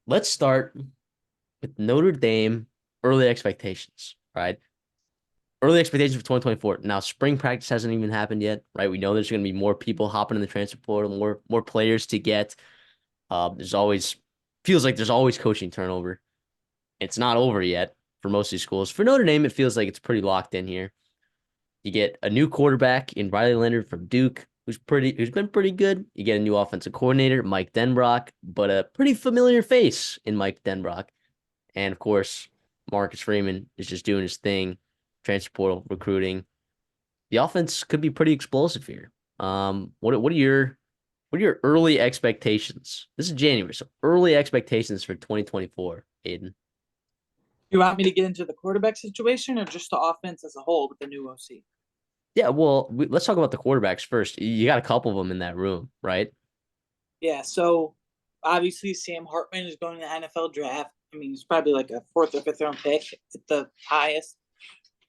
let's start with Notre Dame early expectations, right? Early expectations for 2024. Now, spring practice hasn't even happened yet, right? We know there's going to be more people hopping in the transfer portal, more players to get. There's always feels like there's always coaching turnover. It's not over yet for most of these schools. For Notre Dame, it feels like it's pretty locked in here. You get a new quarterback in Riley Leonard from Duke, who's been pretty good. You get a new offensive coordinator, Mike Denbrock, but a pretty familiar face in Mike Denbrock. And of course, Marcus Freeman is just doing his thing, transfer portal recruiting. The offense could be pretty explosive here. What are your early expectations? This is January, so early expectations for 2024, Aidan. You want me to get into the quarterback situation or just the offense as a whole with the new OC? Yeah, well, let's talk about the quarterbacks first. You got a couple of them in that room, right? Yeah, so obviously Sam Hartman is going to the NFL draft. I mean, he's probably like a fourth or fifth round pick at the highest.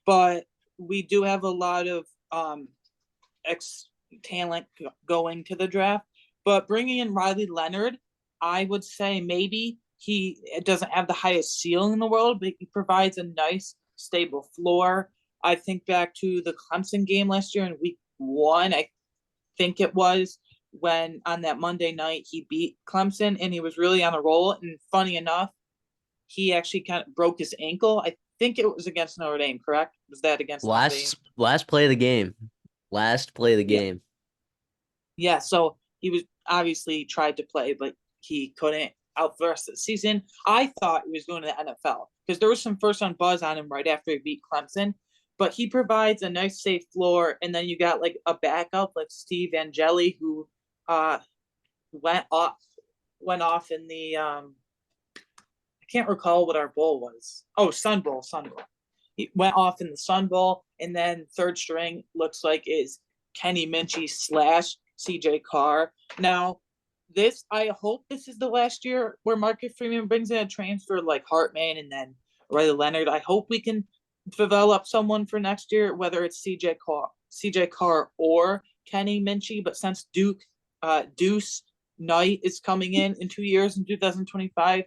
But we do have a lot of ex talent going to the draft. But bringing in Riley Leonard, I would say maybe he doesn't have the highest ceiling in the world, but he provides a nice, stable floor. I think back to the Clemson game last year in week one, I think it was, when on that Monday night he beat Clemson and he was really on a roll. And funny enough, he actually kind of broke his ankle. I think it was against Notre Dame, correct? Was that against Notre Dame? Last play of the game. Last play of the Yeah. game. Yeah. So he was obviously tried to play, but he couldn't out the rest of the season. I thought he was going to the NFL because there was some first round buzz on him right after he beat Clemson. But he provides a nice safe floor, and then you got like a backup like Steve Angeli, who uh went off went off in the I can't recall what our bowl was. Oh, Sun Bowl, Sun Bowl. He went off in the Sun Bowl, and then third string looks like is Kenny Minchie slash CJ Carr. Now, I hope this is the last year where Marcus Freeman brings in a transfer like Hartman and then Riley Leonard. I hope we can develop someone for next year, whether it's CJ Carr or Kenny Minchie. But since Deuce Knight is coming in 2 years in 2025,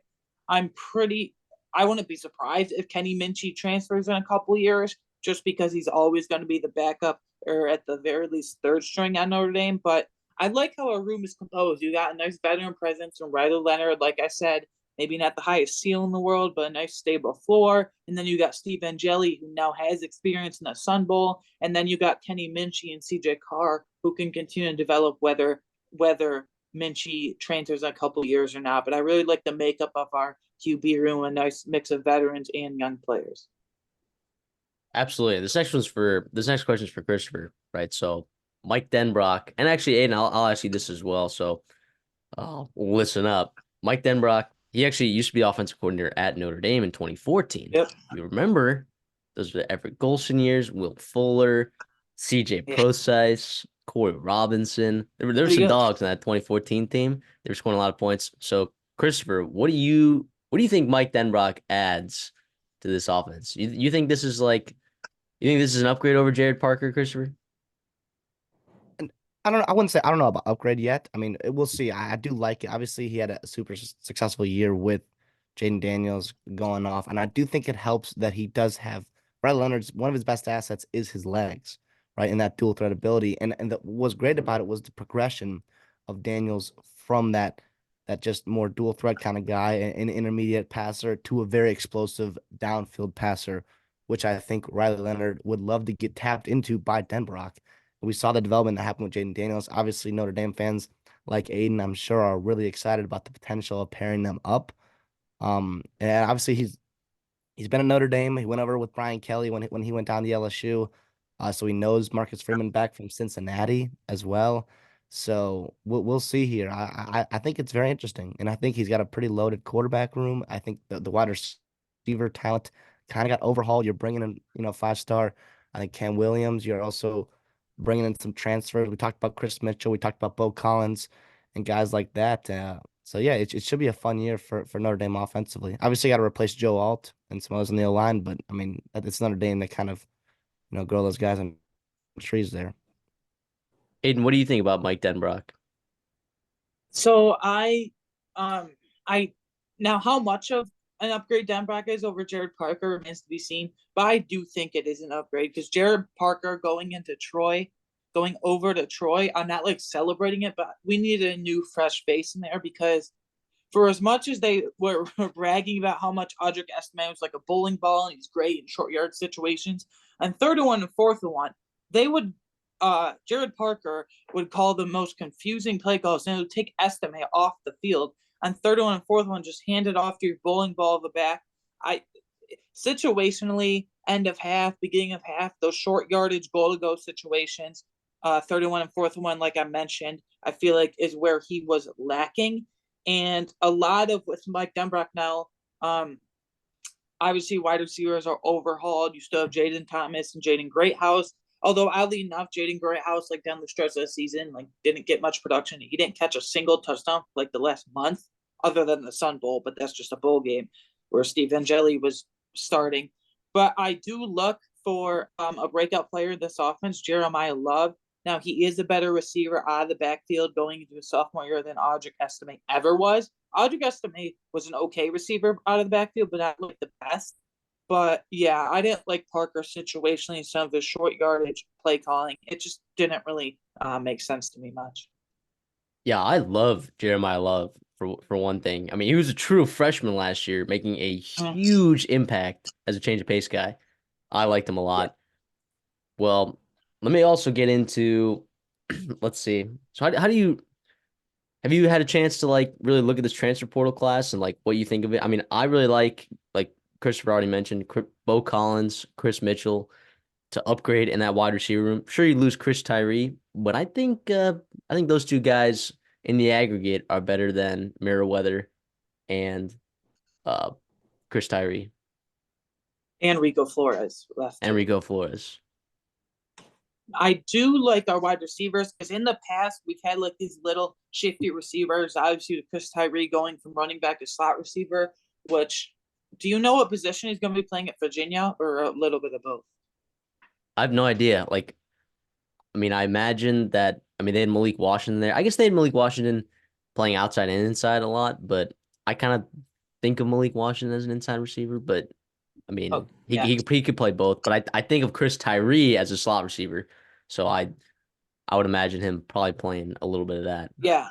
I'm pretty. I wouldn't be surprised if Kenny Minchie transfers in a couple years, just because he's always going to be the backup or at the very least third string on Notre Dame. But I like how our room is composed. You got a nice veteran presence from Riley Leonard, like I said, maybe not the highest ceiling in the world, but a nice stable floor. And then you got Steve Angeli, who now has experience in the Sun Bowl. And then you got Kenny Minchie and CJ Carr, who can continue to develop whether Minchie transfers in a couple years or not. But I really like the makeup of our QB room, a nice mix of veterans and young players. Absolutely. This next question is for Christopher, right? So Mike Denbrock, and actually Aiden, I'll ask you this as well. So listen up. Mike Denbrock, he actually used to be offensive coordinator at Notre Dame in 2014. Yep. You remember those were the Everett Golson years, Will Fuller, CJ Yeah. Procise, Corey Robinson. There were Pretty some good. dogs in that 2014 team. They were scoring a lot of points. So Christopher, what do you think Mike Denbrock adds to this offense? You think this is like you think this is an upgrade over Jared Parker, Christopher? And I don't know. I wouldn't say I don't know about upgrade yet. I mean, we'll see. I do like it. Obviously, he had a super successful year with Jaden Daniels going off, and I do think it helps that he does have Brett Leonard's one of his best assets is his legs, right? And that dual threat ability. And what was great about it was the progression of Daniels from that just more dual threat kind of guy, an intermediate passer to a very explosive downfield passer, which I think Riley Leonard would love to get tapped into by Denbrock. We saw the development that happened with Jaden Daniels. Obviously, Notre Dame fans like Aiden, I'm sure, are really excited about the potential of pairing them up. And obviously he's been at Notre Dame. He went over with Brian Kelly when he went down to LSU. So he knows Marcus Freeman back from Cincinnati as well. So we'll see here. I think it's very interesting, and I think he's got a pretty loaded quarterback room. I think the wide receiver talent kind of got overhauled. You're bringing in 5-star. I think Cam Williams. You're also bringing in some transfers. We talked about Kris Mitchell. We talked about Bo Collins and guys like that. So yeah, it should be a fun year for Notre Dame offensively. Obviously, got to replace Joe Alt and some others on the O line, but I mean, it's Notre Dame that kind of grow those guys on trees there. Aiden, what do you think about Mike Denbrock? So I Now, how much of an upgrade Denbrock is over Jared Parker remains to be seen, but I do think it is an upgrade because Jared Parker going over to Troy, I'm not like celebrating it, but we needed a new fresh face in there because for as much as they were bragging about how much Audric Estime was like a bowling ball and he's great in short yard situations, and 3rd-1 and 4th-1, they would Jared Parker would call the most confusing play calls and it would take Estime off the field. On 3rd-1 and 4th-1, just hand it off to your bowling ball of the back. I situationally, end of half, beginning of half, those short yardage goal to go situations, 3rd-1 and 4th-1, like I mentioned, I feel like is where he was lacking. And a lot of with Mike Denbrock now, obviously wide receivers are overhauled. You still have Jaden Thomas and Jaden Greathouse. Although oddly enough, Jaden Greathouse, like down the stretch of the season, like didn't get much production. He didn't catch a single touchdown for, like the last month, other than the Sun Bowl, but that's just a bowl game where Steve Angeli was starting. But I do look for a breakout player in this offense, Jeremiah Love. Now he is a better receiver out of the backfield going into his sophomore year than Audric Estime ever was. Audric Estime was an okay receiver out of the backfield, but not like the best. But yeah, I didn't like Parker situationally. Some of his short yardage play calling, it just didn't really make sense to me much. Yeah, I love Jeremiah Love for one thing. I mean, he was a true freshman last year, making a huge impact as a change of pace guy. I liked him a Yeah. lot. Well, let me also get into, let's see. So how do you have you had a chance to like really look at this transfer portal class and like what you think of it? I mean, I really like Christopher already mentioned Bo Collins, Kris Mitchell to upgrade in that wide receiver room. Sure, you lose Chris Tyree, but I think those two guys in the aggregate are better than Meriwether and uh Chris Tyree And Rico Flores left and too. Rico Flores. I do like our wide receivers because in the past we've had like these little shifty receivers. Obviously, with Chris Tyree going from running back to slot receiver. Which, do you know what position he's going to be playing at Virginia, or a little bit of both? I have no idea. Like, I mean, I imagine that. I mean, they had Malik Washington there. I guess they had Malik Washington playing outside and inside a lot, but I kind of think of Malik Washington as an inside receiver. But I Oh, mean, yeah, he could play both. But I think of Chris Tyree as a slot receiver, so I would imagine him probably playing a little bit of that. yeah.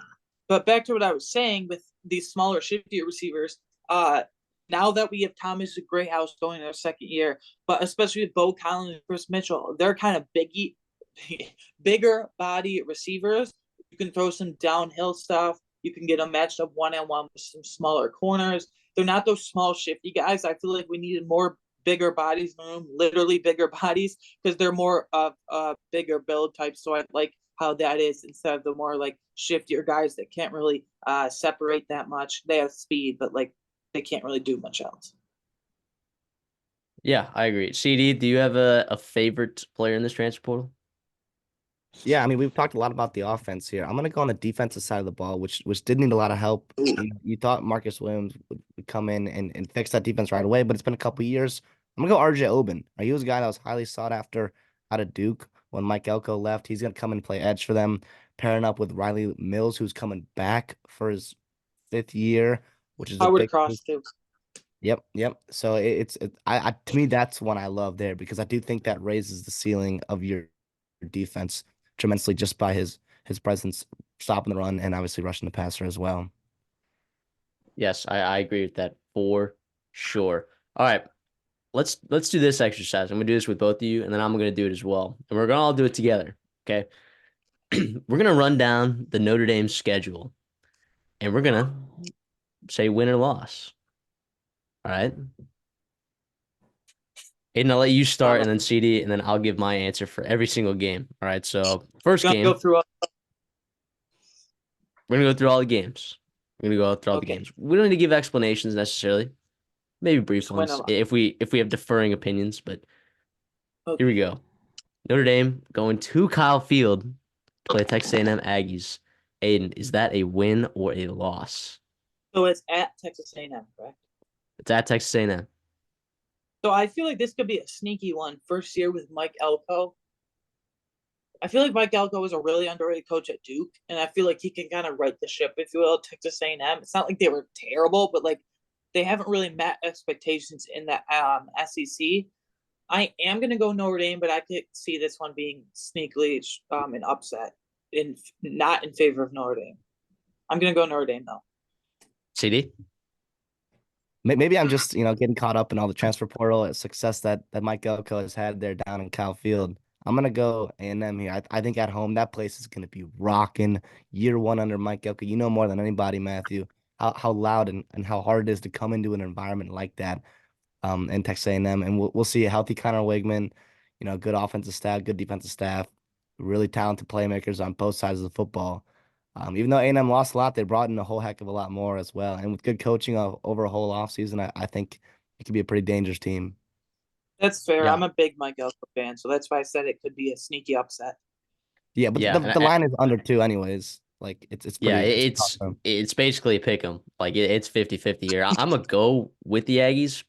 But back to what I was saying with these smaller, shiftier receivers. Now that we have Thomas Greathouse going in their 2nd year, but especially with Bo Collins and Kris Mitchell, they're kind of bigger body receivers. You can throw some downhill stuff. You can get them matched up 1-on-1 with some smaller corners. They're not those small, shifty guys. I feel like we needed more bigger bodies in the room, literally bigger bodies, because they're more of bigger build types. So I like how that is instead of the more like shiftier guys that can't really separate that much. They have speed, but like they can't really do much else. Yeah, I agree. CD, do you have a favorite player in this transfer portal? Yeah, I mean, we've talked a lot about the offense here. I'm gonna go on the defensive side of the ball, which did need a lot of help. You thought Marcus Williams would come in and fix that defense right away, but it's been a couple years. I'm gonna go RJ Oben. He was a guy that was highly sought after out of Duke when Mike Elko left. He's gonna come and play edge for them, pairing up with Riley Mills, who's coming back for his 5th year, which is a Howard big. Cross too. Yep. So I to me that's one I love there because I do think that raises the ceiling of your defense tremendously just by his presence stopping the run and obviously rushing the passer as well. Yes, I agree with that for sure. All right, let's do this exercise. I'm gonna do this with both of you, and then I'm gonna do it as well, and we're gonna all do it together. Okay, we're gonna run down the Notre Dame schedule, and we're gonna say win or loss. All right. Aiden, I'll let you start, and then CD, and then I'll give my answer for every single game. All right. So first game, go through. we're gonna go through all the games. We're gonna go through all the games. We don't need to give explanations necessarily. Maybe brief ones if we have differing opinions, but here we go. Notre Dame going to Kyle Field to play Texas A&M Aggies. Aiden, is that a win or a loss? So it's at Texas A&M, correct? It's at Texas A&M. So I feel like this could be a sneaky one. First year with Mike Elko. I feel like Mike Elko is a really underrated coach at Duke, and I feel like he can kind of right the ship, if you will, Texas A&M. It's not like they were terrible, but like they haven't really met expectations in the SEC. I am going to go Notre Dame, but I could see this one being sneakily an upset, not in favor of Notre Dame. I'm going to go Notre Dame though. CD? Maybe I'm just, getting caught up in all the transfer portal success that Mike Elko has had there down in Cal Field. I'm gonna go A&M here. I think at home that place is gonna be rocking. Year one under Mike Elko. You know more than anybody, Matthew, how loud and how hard it is to come into an environment like that. In Texas A&M, and we'll see a healthy Connor Wigman, good offensive staff, good defensive staff, really talented playmakers on both sides of the football. Even though A&M lost a lot, they brought in a whole heck of a lot more as well. And with good coaching over a whole offseason, I think it could be a pretty dangerous team. That's fair. Yeah. I'm a big Mike Elko fan, so that's why I said it could be a sneaky upset. Yeah, but Yeah, the line is under 2 anyways. Like it's yeah, pretty it's basically a pick 'em. Like it's 50-50 here. I'm gonna go with the Aggies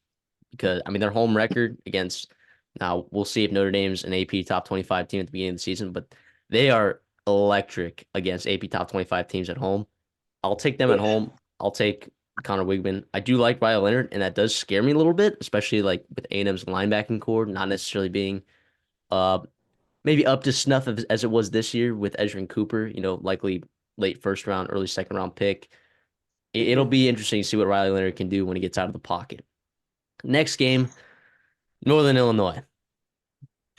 because I mean their home record against now we'll see if Notre Dame's an AP top 25 team at the beginning of the season, but they are electric against AP top 25 teams at home. I'll take them at home. I'll take Connor Wigman. I do like Riley Leonard, and that does scare me a little bit, especially like with A&M's linebacking core not necessarily being uh maybe up to snuff as it was this year with Edgerrin Cooper, likely late first round, early second round pick. It'll be interesting to see what Riley Leonard can do when he gets out of the pocket. Next game, Northern Illinois.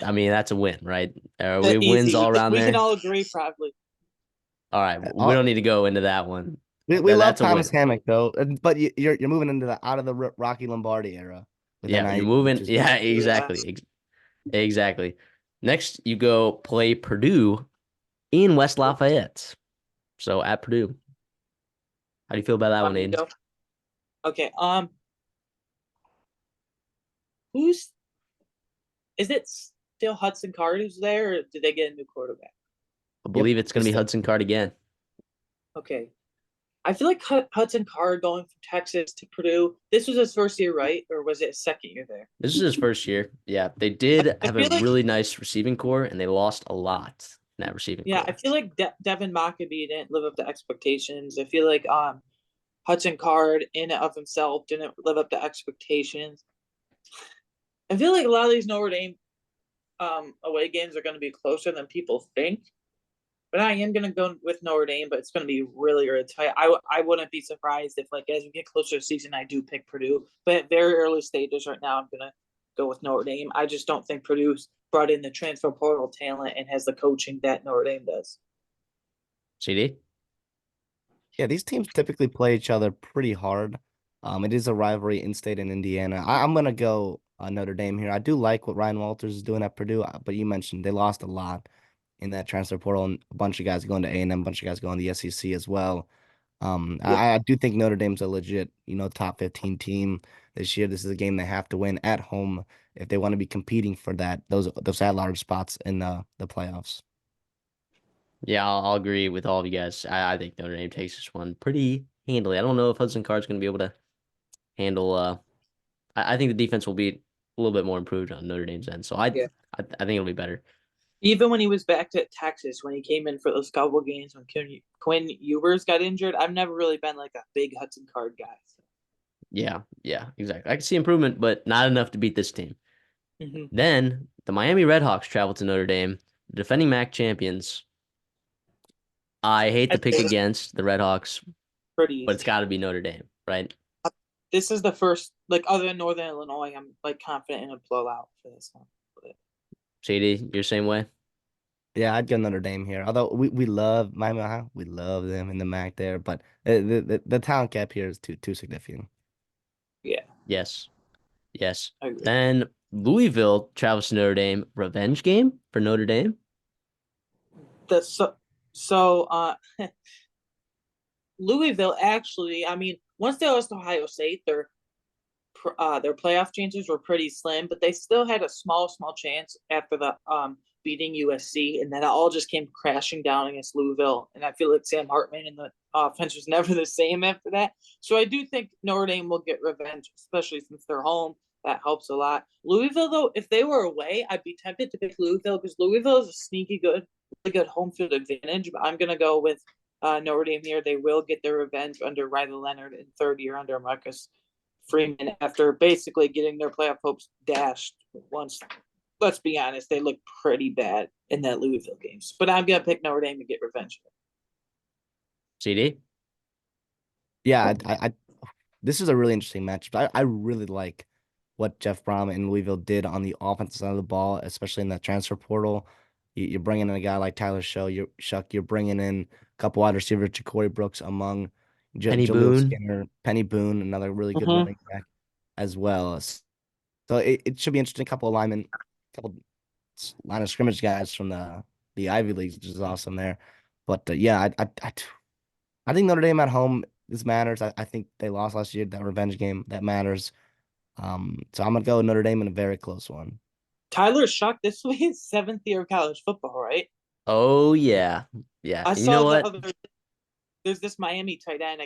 I mean, that's a win, right? We wins all around we there. can all agree, probably. All right, we don't need to go into that one. We love That's a Thomas win. Hammock though, but you're moving into the out of the Rocky Lombardi era with Yeah, you're NIU, moving. which is Yeah, exactly. Exactly. Next, you go play Purdue in West Lafayette. So at Purdue. How do you feel about that one, Aidan? Okay. Is it still Hudson Card who's there, or did they get a new quarterback? I believe it's going to be Hudson Card again. Okay. I feel like Hudson Card going from Texas to Purdue. This was his first year, right? Or was it his second year there? This is his first year. Yeah, they did have a feel like- really nice receiving core, and they lost a lot in that receiving Yeah, core. I feel like Devin Mockabee didn't live up to expectations. I feel like Hudson Card in and of himself didn't live up to expectations. I feel like a lot of these Notre Dame away games are going to be closer than people think. But I am going to go with Notre Dame, but it's going to be really, really tight. I wouldn't be surprised if, like, as we get closer to the season, I do pick Purdue. But at very early stages right now, I'm going to go with Notre Dame. I just don't think Purdue's brought in the transfer portal talent and has the coaching that Notre Dame does. CD? Yeah, these teams typically play each other pretty hard. It is a rivalry in state in Indiana. I'm gonna go Notre Dame here. I do like what Ryan Walters is doing at Purdue, but you mentioned they lost a lot in that transfer portal, and a bunch of guys going to A&M, a bunch of guys going to the SEC as well. I do think Notre Dame's a legit, top 15 team this year. This is a game they have to win at home if they want to be competing for those at-large spots in the playoffs. Yeah, I'll agree with all of you guys. I think Notre Dame takes this one pretty handily. I don't know if Hudson Card's going to be able to handle. I think the defense will be a little bit more improved on Notre Dame's end. So I think it'll be better. Even when he was back to Texas, when he came in for those couple games when Quinn Ewers got injured, I've never really been like a big Hudson Card guy. So. Yeah, exactly. I can see improvement, but not enough to beat this team. Mm-hmm. Then the Miami Redhawks travel to Notre Dame, the defending MAC champions. I hate to pick against the Redhawks, but it's got to be Notre Dame, right? This is the first, like, other than Northern Illinois, I'm like confident in a blowout for this one. JD, you're the same way? Yeah, I'd go Notre Dame here. Although we love Miami, we love them in the MAC there, but the talent gap here is too significant. Yeah. Yes. Then Louisville travels to Notre Dame. Revenge game for Notre Dame. Louisville actually, I mean, once they lost to Ohio State, their playoff chances were pretty slim, but they still had a small chance after the beating USC, and then it all just came crashing down against Louisville. And I feel like Sam Hartman and the offense was never the same after that. So I do think Notre Dame will get revenge, especially since they're home. That helps a lot. Louisville, though, if they were away, I'd be tempted to pick Louisville because Louisville is a sneaky really good home field advantage. But I'm going to go with Notre Dame here. They will get their revenge under Riley Leonard in third year under Marcus Freeman after basically getting their playoff hopes dashed once. Let's be honest, they looked pretty bad in that Louisville games. But I'm gonna pick Notre Dame to get revenge. CD. Yeah, this is a really interesting match, but I really like what Jeff Brom and Louisville did on the offensive side of the ball, especially in that transfer portal. You're bringing in a guy like Tyler Shuck. You're bringing in a couple wide receivers, Ja'Cory Brooks among Penny Jaleel Boone. Skinner, Penny Boone, another really good Mhm. running back as well. So it should be interesting. Couple of linemen, couple line of scrimmage guys from the Ivy Leagues, which is awesome there. But yeah, I think Notre Dame at home, this matters. I think they lost last year, that revenge game, that matters. So I'm gonna go with Notre Dame in a very close one. Tyler Shuck, this will be his 7th year of college football, right? Oh yeah, yeah. I And you know saw the what? other. There's this Miami tight end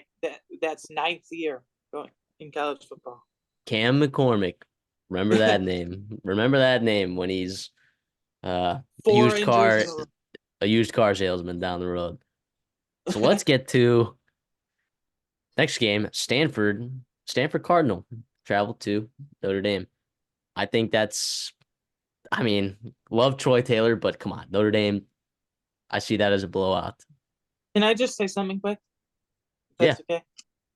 that's 9th year going in college football. Cam McCormick. Remember that name. Remember that name when he's a 4 used injuries. car a used car salesman down the road. So let's get to next game. Stanford Cardinal travel to Notre Dame. I think I mean, love Troy Taylor, but come on, Notre Dame. I see that as a blowout. Can I just say something quick? If Yeah. that's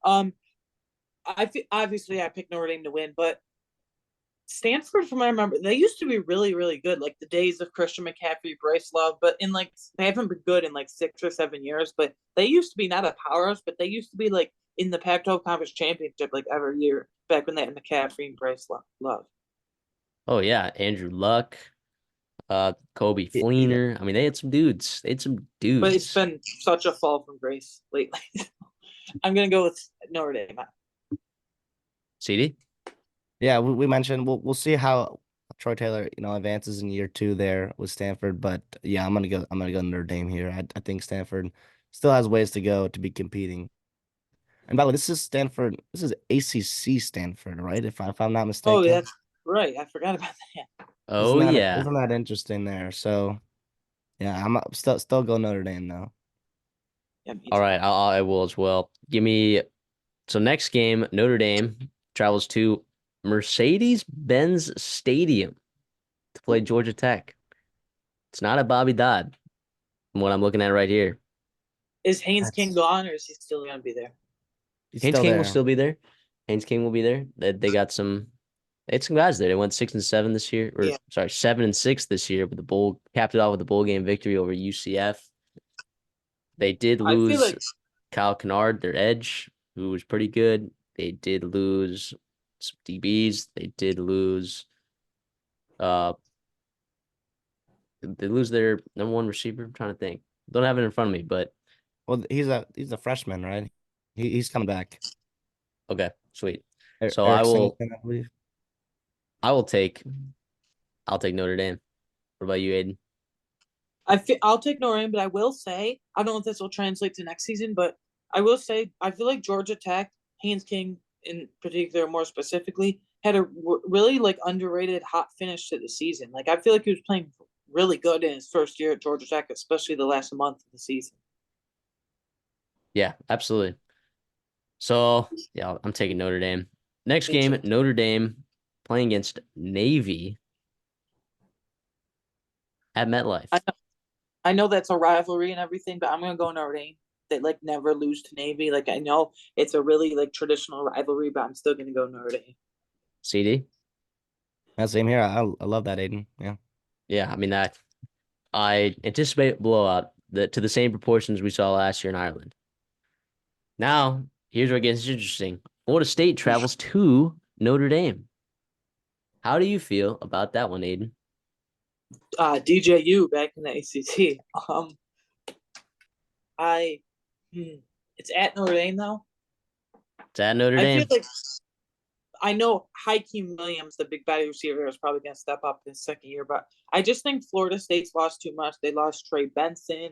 okay. Obviously I picked Notre Dame to win, but Stanford, from what I remember, they used to be really, really good. Like the days of Christian McCaffrey, Bryce Love, but they haven't been good in like 6 or 7 years. But they used to be not a powerhouse, but they used to be like in the Pac-12 Conference Championship like every year back when they had McCaffrey and Bryce Love. Oh yeah, Andrew Luck, Kobe Yeah. Fleener. I mean, they had some dudes. They had some But it's dudes. been such a fall from grace lately. I'm gonna go with Notre Dame. CD. Yeah, we mentioned we'll see how Troy Taylor, advances in year 2 there with Stanford. But yeah, I'm gonna go Notre Dame here. I think Stanford still has ways to go to be competing. And by the way, this is Stanford. This is ACC Stanford, right? If I'm not Oh, mistaken. that's right. I forgot about that. Oh yeah. Isn't that interesting there? So yeah, I'm still go Notre Dame though. Yeah, me All too. right, I will as well. Give me so next game, Notre Dame travels to Mercedes-Benz Stadium to play Georgia Tech. It's not a Bobby Dodd from what I'm looking at right here. Is Haynes King That's gone, or is he still gonna be there? He's Haynes still King will there. still be there. Haynes King will be there. They got they had some guys there. They went 6-7 this year, or Yeah, sorry, 7-6 this year with the bowl, capped it off with the bowl game victory over UCF. They did I feel lose like Kyle Kennard, their edge, who was pretty good. They did lose some DBs. They did lose uh they lose their number one receiver. I'm trying to think. Don't have it in front of me, but Well, he's a freshman, right? He's coming back. okay, sweet. So Eric Singleton, I believe. I will take I'll take Notre Dame. What about you, Aiden? I'll take Notre Dame, but I will say I don't know if this will translate to next season, but I will say I feel like Georgia Tech, Haynes King in particular, more specifically, had a really like underrated hot finish to the season. Like I feel like he was playing really good in his first year at Georgia Tech, especially the last month of the season. Yeah, absolutely. So yeah, I'm taking Notre Dame. Next Me game, too. Notre Dame playing against Navy at MetLife. I know that's a rivalry and everything, but I'm gonna go Notre Dame. They like never lose to Navy. Like I know it's a really like traditional rivalry, but I'm still gonna go Notre Dame. CD. Yeah, same here. I love that, Aiden. Yeah. Yeah, I mean that I anticipate blowout to the same proportions we saw last year in Ireland. Now, here's where it gets interesting. Florida State travels to Notre Dame. How do you feel about that one, Aiden? DJU back in the ACT. I it's at Notre Dame though. It's at Notre I feel Dame. like I know Hakeem Williams, the big body receiver, is probably going to step up in his second year, but I just think Florida State's lost too much. They lost Trey Benson.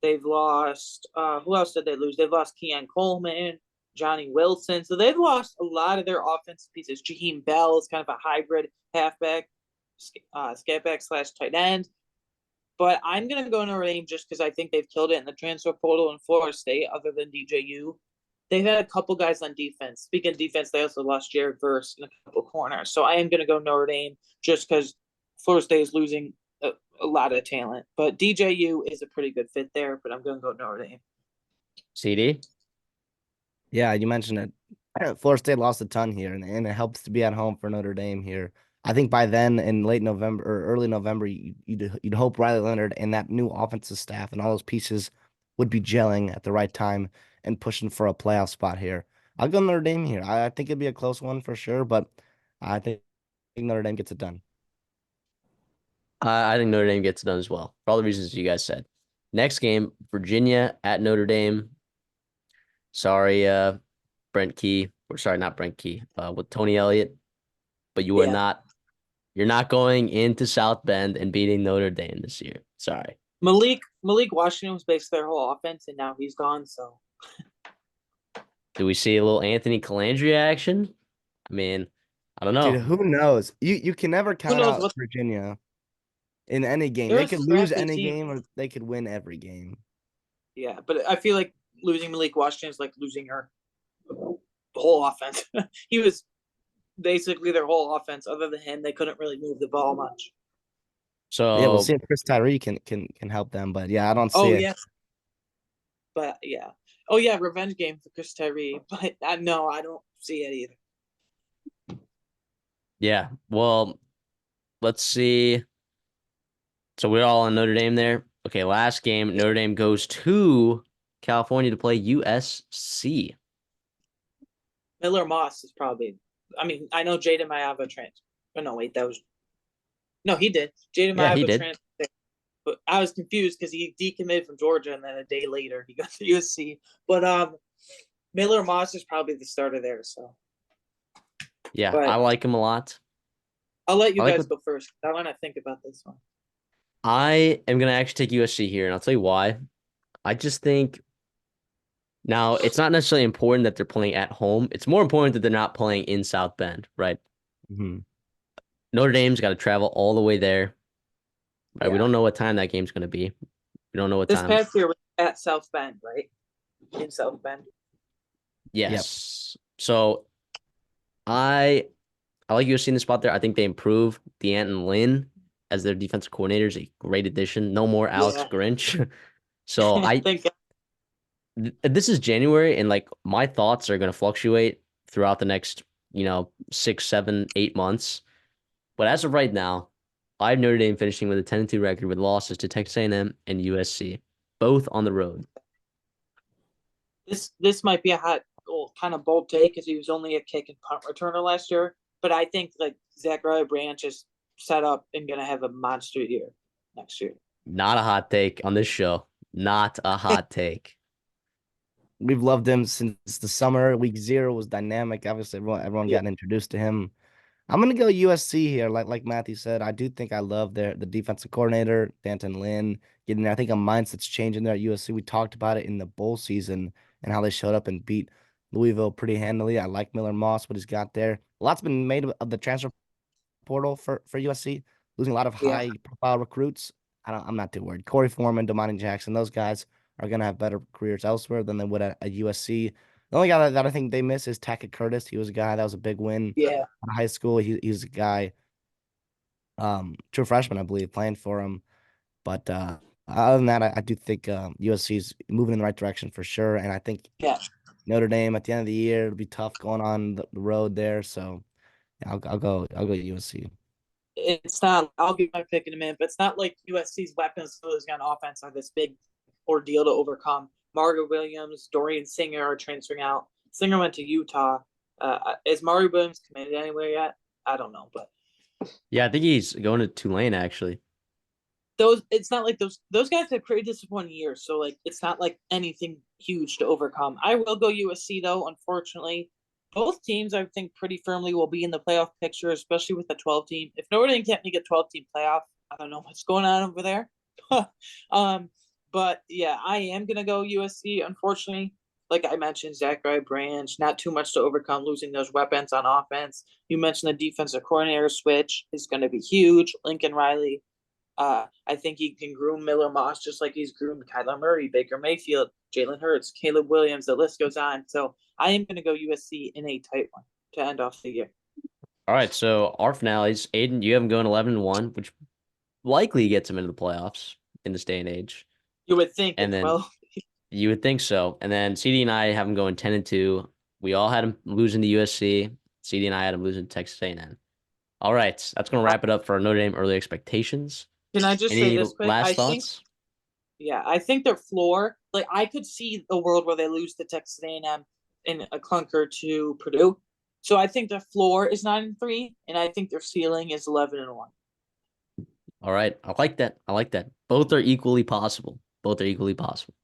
They've lost who else did they lose? They've lost Keon Coleman, Johnny Wilson. So they've lost a lot of their offensive pieces. Jaheim Bell is kind of a hybrid halfback, scatback slash tight end. But I'm gonna go Notre Dame just because I think they've killed it in the transfer portal in Florida State, other than DJU. they've had a couple guys on defense. Speaking of defense, they also lost Jared Verse in a couple corners. So I am going to go Notre Dame just because Florida State is losing a lot of talent. But DJU is a pretty good fit there, but I'm going to go Notre Dame. CD? Yeah, you mentioned it. Florida State lost a ton here, and it helps to be at home for Notre Dame here. I think by then, in late November or early November, you'd hope Riley Leonard and that new offensive staff and all those pieces would be gelling at the right time and pushing for a playoff spot here. I'll go Notre Dame here. I think it'd be a close one for sure, but I think Notre Dame gets it done. I think Notre Dame gets it done as well, for all the reasons you guys said. Next game, Virginia at Notre Dame. Sorry, Brent Key. Or sorry, not Brent Key. With Tony Elliott. But you are not. You're not going into South Bend and beating Notre Dame this year. Sorry. Malik Washington was based their whole offense, and now he's gone. So, do we see a little Anthony Calandria action? I mean, I don't know. Dude, who knows? You can never count out Virginia in any game. They could lose any game or they could win every game. Yeah, but I feel like losing Malik Washington is like losing her whole offense. He was basically their whole offense. Other than him, they couldn't really move the ball much. So yeah, we'll see if Chris Tyree can help them. But yeah, I don't see it. Yeah. But yeah. Oh yeah, revenge game for Chris Tyree. But no, I don't see it either. Yeah. Well, let's see. So we're all on Notre Dame there. Okay, last game, Notre Dame goes to California to play USC. Miller Moss is probably. I mean, I know Jaden Mayava transferred. Oh no, wait, that was. No, he did. Jaden Mayava transferred. But I was confused because he decommitted from Georgia, and then a day later he got to USC. But Miller Moss is probably the starter there. So. Yeah, but I like him a lot. I'll let you guys go first. I want to think about this one. I am going to actually take USC here, and I'll tell you why. I just think now it's not necessarily important that they're playing at home. It's more important that they're not playing in South Bend, right? Mm-hmm. Notre Dame's got to travel all the way there. Right? Yeah. We don't know what time that game's going to be. We don't know what time. This past year was at South Bend, right? In South Bend. Yes. Yep. So I like USC in the spot there. I think they improve. D'Anton Lynn as their defensive coordinator is a great addition. No more Alex Grinch. So this is January, and like my thoughts are going to fluctuate throughout the next, 6, 7, 8 months. But as of right now, I have Notre Dame finishing with a 10-2 record with losses to Texas A&M and USC, both on the road. This might be a kind of bold take because he was only a kick and punt returner last year. But I think like Zachariah Branch is set up and going to have a monster year next year. Not a hot take on this show. Not a hot take. We've loved him since the summer. Week 0 was dynamic. Obviously, everyone got introduced to him. I'm gonna go USC here. Like Matthew said, I do think I love the defensive coordinator, D'Anton Lynn, getting there. I think a mindset's changing there at USC. We talked about it in the bowl season and how they showed up and beat Louisville pretty handily. I like Miller Moss, what he's got there. A lot's been made of the transfer portal for USC, losing a lot of high-profile recruits. I'm not too worried. Corey Foreman, Damani Jackson, those guys are going to have better careers elsewhere than they would at USC. The only guy that I think they miss is Tackett Curtis. He was a guy that was a big win in high school. He's a guy, true freshman, I believe, playing for him. But other than that, I do think USC is moving in the right direction for sure. And I think Notre Dame at the end of the year, it'll be tough going on the road there. So I'll go USC. It's not. I'll give my pick in a minute, but it's not like USC's weapons on offense are this big ordeal to overcome. Mario Williams, Dorian Singer are transferring out. Singer went to Utah. Is Mario Williams committed anywhere yet? I don't know, but yeah, I think he's going to Tulane actually. It's not like those guys have pretty disappointing years, so like it's not like anything huge to overcome. I will go USC though. Unfortunately, both teams I think pretty firmly will be in the playoff picture, especially with the 12 team. If Notre Dame can't make a 12 team playoff, I don't know what's going on over there. But yeah, I am gonna go USC. Unfortunately, like I mentioned, Zachariah Branch, not too much to overcome losing those weapons on offense. You mentioned the defensive coordinator switch is going to be huge. Lincoln Riley, I think he can groom Miller Moss just like he's groomed Kyler Murray, Baker Mayfield, Jalen Hurts, Caleb Williams. The list goes on. So I am going to go USC in a tight one to end off the year. All right, so our finales, Aiden, you have them going 11-1, which likely gets them into the playoffs in this day and age. You would think And at then 12. you would think so. And then CD and I have them going 10-2. We all had them losing to USC. CD and I had them losing to Texas A&M. All right, that's going to wrap it up for our Notre Dame early expectations. Can I just say Any this quick? last thoughts? I think their floor, like I could see a world where they lose to Texas A&M in a clunker to Purdue. So I think their floor is 9-3, and I think their ceiling is 11-1. All right, I like that. I like that. Both are equally possible. Both are equally possible.